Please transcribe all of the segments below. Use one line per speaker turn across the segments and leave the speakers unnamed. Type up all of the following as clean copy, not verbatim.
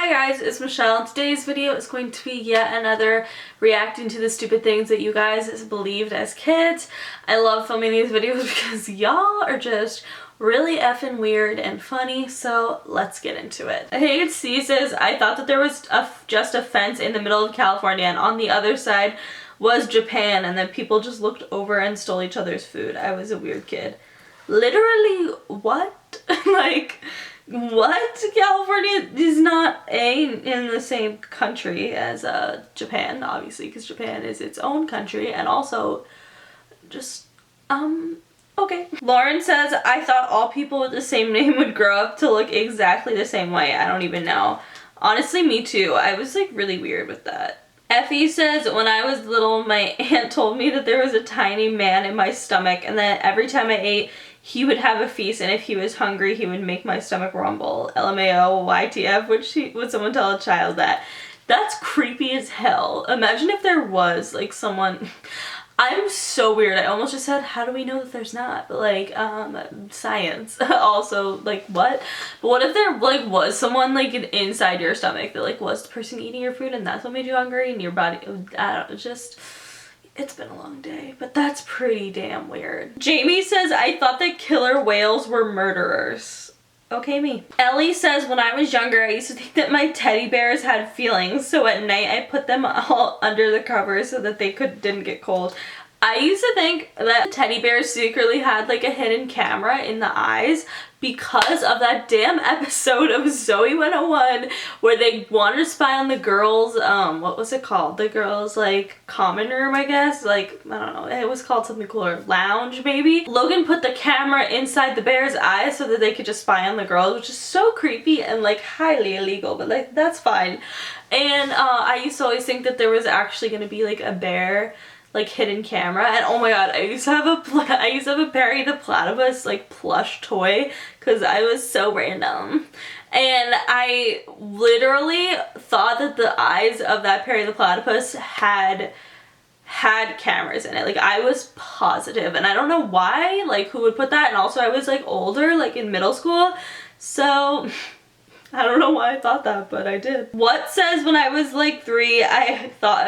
Hi guys, it's Michelle, and today's video is going to be yet another reacting to the stupid things that you guys believed as kids. I love filming these videos because y'all are just really effing weird and funny, so let's get into it. Hey, C says, I thought that there was just a fence in the middle of California and on the other side was Japan, and then people just looked over and stole each other's food. I was a weird kid. Literally, what? Like, what? California is not in the same country as Japan, obviously, because Japan is its own country, and also just okay. Lauren says, I thought all people with the same name would grow up to look exactly the same way. I don't even know. Honestly, me too. I was like really weird with that. Effie says, when I was little, my aunt told me that there was a tiny man in my stomach, and that every time I ate, he would have a feast, and if he was hungry, he would make my stomach rumble. LMAO, YTF, would someone tell a child that? That's creepy as hell. Imagine if there was, like, someone... I'm so weird. I almost just said, how do we know that there's not? But, like, science. Also, like, what? But what if there, like, was someone, like, inside your stomach that, like, was the person eating your food, and that's what made you hungry, and your body... I don't know, just... It's been a long day, but that's pretty damn weird. Jamie says, I thought that killer whales were murderers. Okay, me. Ellie says, when I was younger, I used to think that my teddy bears had feelings, so at night I put them all under the covers so that they didn't get cold. I used to think that teddy bears secretly had like a hidden camera in the eyes because of that damn episode of Zoe 101 where they wanted to spy on the girls, what was it called? The girls, like, common room, I guess? Like, I don't know, it was called something cooler. Lounge, maybe? Logan put the camera inside the bear's eyes so that they could just spy on the girls, which is so creepy and, like, highly illegal, but, like, that's fine. And I used to always think that there was actually gonna be, like, a bear, like, hidden camera, and oh my god, I used to have a Perry the Platypus, like, plush toy, because I was so random. And I literally thought that the eyes of that Perry the Platypus had cameras in it. Like, I was positive, and I don't know why, like, who would put that, and also I was, like, older, like, in middle school, so... I don't know why I thought that, but I did. What says, when I was like 3, I thought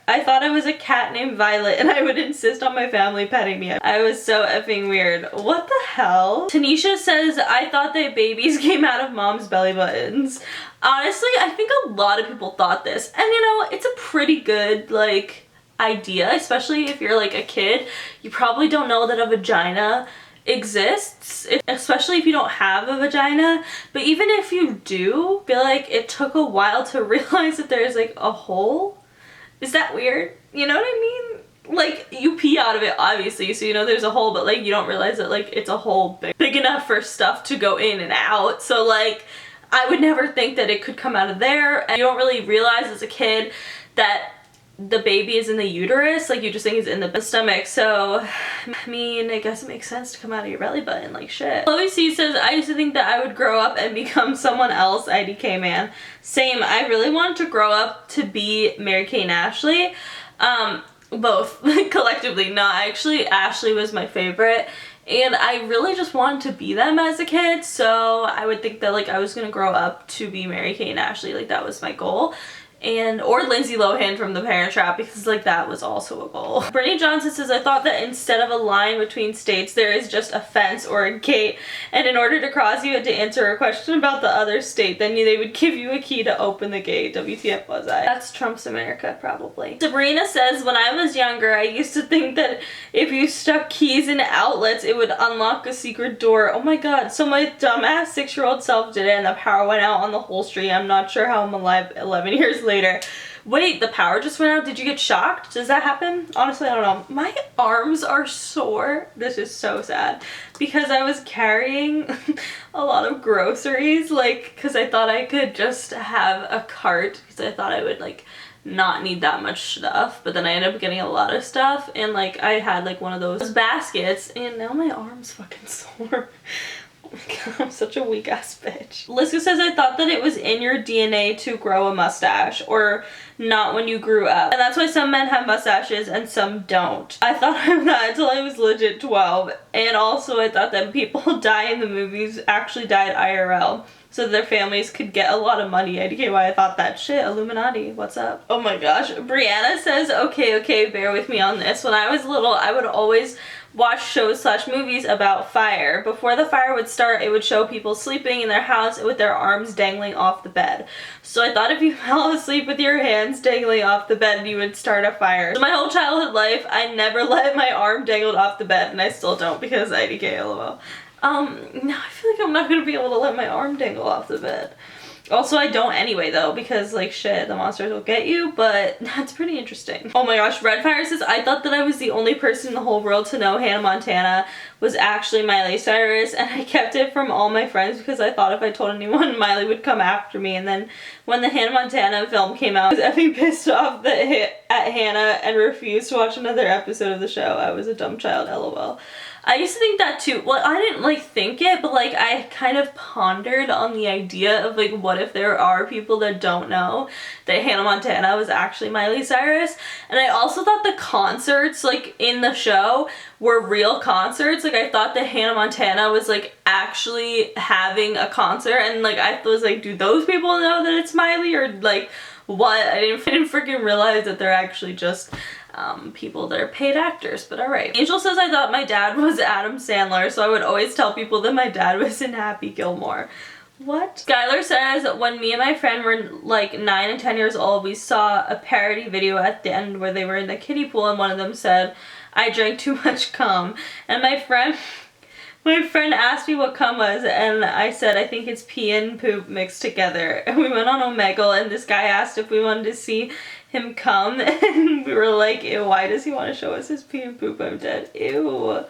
I was a cat named Violet, and I would insist on my family petting me. I was so effing weird. What the hell? Tanisha says, I thought that babies came out of mom's belly buttons. Honestly, I think a lot of people thought this, and you know, it's a pretty good, like, idea, especially if you're like a kid. You probably don't know that a vagina exists, especially if you don't have a vagina, but even if you do, I feel like it took a while to realize that there's like a hole. Is that weird? You know what I mean? Like, you pee out of it, obviously, so you know there's a hole, but like you don't realize that like it's a hole big enough for stuff to go in and out. So like, I would never think that it could come out of there, and you don't really realize as a kid that the baby is in the uterus, like you just think it's in the stomach. So I mean, I guess it makes sense to come out of your belly button, like shit. Chloe C says, I used to think that I would grow up and become someone else. IDK man. Same. I really wanted to grow up to be Mary-Kate and Ashley. Both collectively. No, actually Ashley was my favorite, and I really just wanted to be them as a kid, so I would think that like I was gonna grow up to be Mary-Kate and Ashley, like that was my goal. Or Lindsay Lohan from The Parent Trap, because like that was also a goal. Brittany Johnson says, I thought that instead of a line between states, there is just a fence or a gate, and in order to cross you had to answer a question about the other state, then they would give you a key to open the gate. WTF was I? That's Trump's America, probably. Sabrina says, when I was younger, I used to think that if you stuck keys in outlets, it would unlock a secret door. Oh my god, so my dumbass 6-year-old self did it, and the power went out on the whole street. I'm not sure how I'm alive 11 years later. Wait, the power just went out? Did you get shocked? Does that happen? Honestly, I don't know. My arms are sore. This is so sad. Because I was carrying a lot of groceries, like, because I thought I could just have a cart, because I thought I would, like, not need that much stuff, but then I ended up getting a lot of stuff, and, like, I had, like, one of those baskets, and now my arm's fucking sore. God, I'm such a weak ass bitch. Liska says, I thought that it was in your DNA to grow a mustache, or not when you grew up. And that's why some men have mustaches and some don't. I thought of that until I was legit 12. And also I thought that people die in the movies actually died IRL. so their families could get a lot of money. IDK, why I thought that shit. Illuminati, what's up? Oh my gosh. Brianna says, okay, bear with me on this. When I was little, I would always watch shows / movies about fire. Before the fire would start, it would show people sleeping in their house with their arms dangling off the bed. So I thought if you fell asleep with your hands dangling off the bed, you would start a fire. So my whole childhood life, I never let my arm dangle off the bed, and I still don't because IDK, lol. Now I feel like I'm not gonna be able to let my arm dangle off the bed. Also, I don't anyway, though, because, like, shit, the monsters will get you, but that's pretty interesting. Oh my gosh, Redfire says, I thought that I was the only person in the whole world to know Hannah Montana was actually Miley Cyrus, and I kept it from all my friends because I thought if I told anyone, Miley would come after me. And then when the Hannah Montana film came out, I was effing pissed off at Hannah and refused to watch another episode of the show. I was a dumb child, lol. I used to think that too. Well, I didn't like think it, but like I kind of pondered on the idea of like what if there are people that don't know that Hannah Montana was actually Miley Cyrus. And I also thought the concerts like in the show were real concerts. Like I thought that Hannah Montana was like actually having a concert, and like I was like, do those people know that it's Miley or like what? I didn't freaking realize that they're actually just people that are paid actors, but alright. Angel says, I thought my dad was Adam Sandler, so I would always tell people that my dad was in Happy Gilmore. What? Skylar says, when me and my friend were like 9 and 10 years old, we saw a parody video at the end where they were in the kiddie pool, and one of them said, I drank too much cum. And my friend asked me what cum was, and I said, I think it's pee and poop mixed together. And we went on Omegle, and this guy asked if we wanted to see him cum, and we were like, ew, why does he want to show us his pee and poop? I'm dead. Ew.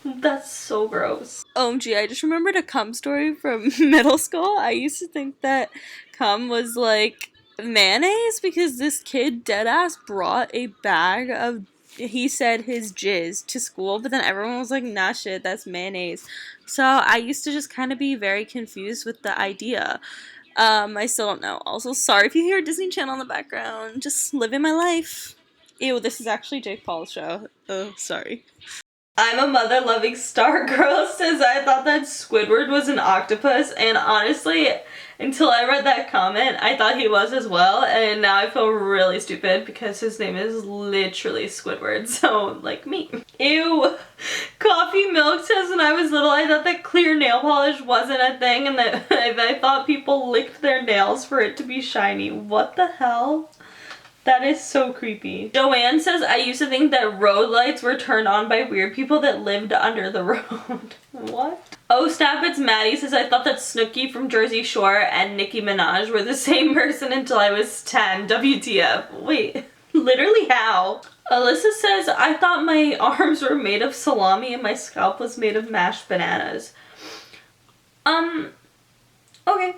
That's so gross. OMG, I just remembered a cum story from middle school. I used to think that cum was like mayonnaise because this kid deadass brought a bag of, he said, his jizz to school, but then everyone was like, nah shit, that's mayonnaise. So I used to just kind of be very confused with the idea. I still don't know. Also, sorry if you hear Disney Channel in the background. Just living my life. Ew, this is actually Jake Paul's show. Oh, sorry. I'm a mother-loving star girl says, I thought that Squidward was an octopus, and honestly, until I read that comment, I thought he was as well, and now I feel really stupid because his name is literally Squidward, so, like me. Ew. Coffee Milk says, when I was little, I thought that clear nail polish wasn't a thing, and that I thought people licked their nails for it to be shiny. What the hell? That is so creepy. Joanne says, I used to think that road lights were turned on by weird people that lived under the road. What? Oh snap, it's Maddie says, I thought that Snooki from Jersey Shore and Nicki Minaj were the same person until I was 10. WTF. Wait, literally how? Alyssa says, I thought my arms were made of salami and my scalp was made of mashed bananas. Okay.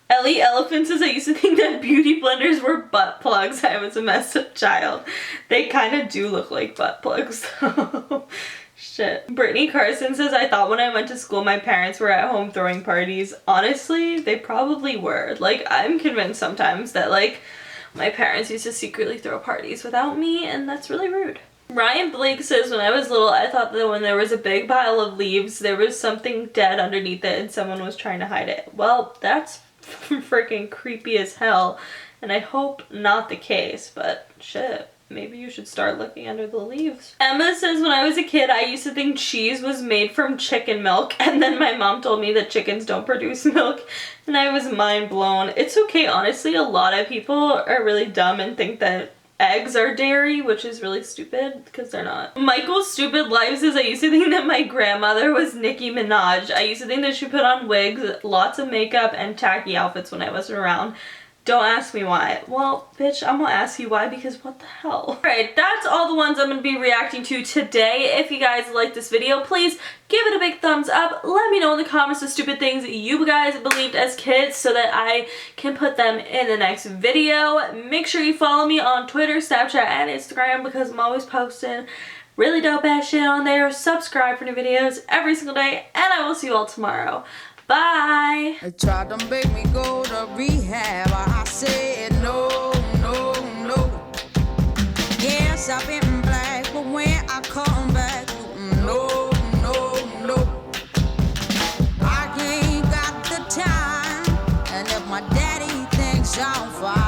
Ellie Elephant says, I used to think that beauty blenders were butt plugs. I was a messed up child. They kind of do look like butt plugs though. Shit. Brittany Carson says, I thought when I went to school my parents were at home throwing parties. Honestly, they probably were. Like, I'm convinced sometimes that like my parents used to secretly throw parties without me, and that's really rude. Ryan Blake says, when I was little, I thought that when there was a big pile of leaves, there was something dead underneath it and someone was trying to hide it. Well, that's freaking creepy as hell, and I hope not the case, but shit, maybe you should start looking under the leaves. Emma says, when I was a kid, I used to think cheese was made from chicken milk, and then my mom told me that chickens don't produce milk, and I was mind blown. It's okay, honestly, a lot of people are really dumb and think that eggs are dairy, which is really stupid because they're not. Michael's Stupid Life says, I used to think that my grandmother was Nicki Minaj. I used to think that she put on wigs, lots of makeup, and tacky outfits when I wasn't around. Don't ask me why. Well, bitch, I'm gonna ask you why because what the hell? Alright, that's all the ones I'm gonna be reacting to today. If you guys like this video, please give it a big thumbs up. Let me know in the comments the stupid things you guys believed as kids so that I can put them in the next video. Make sure you follow me on Twitter, Snapchat, and Instagram because I'm always posting really dope ass shit on there. Subscribe for new videos every single day, and I will see you all tomorrow. Bye.
They tried to make me go to rehab. I said no, no, no. Yes, I've been black, but when I come back, no, no, no. I ain't got the time. on fire.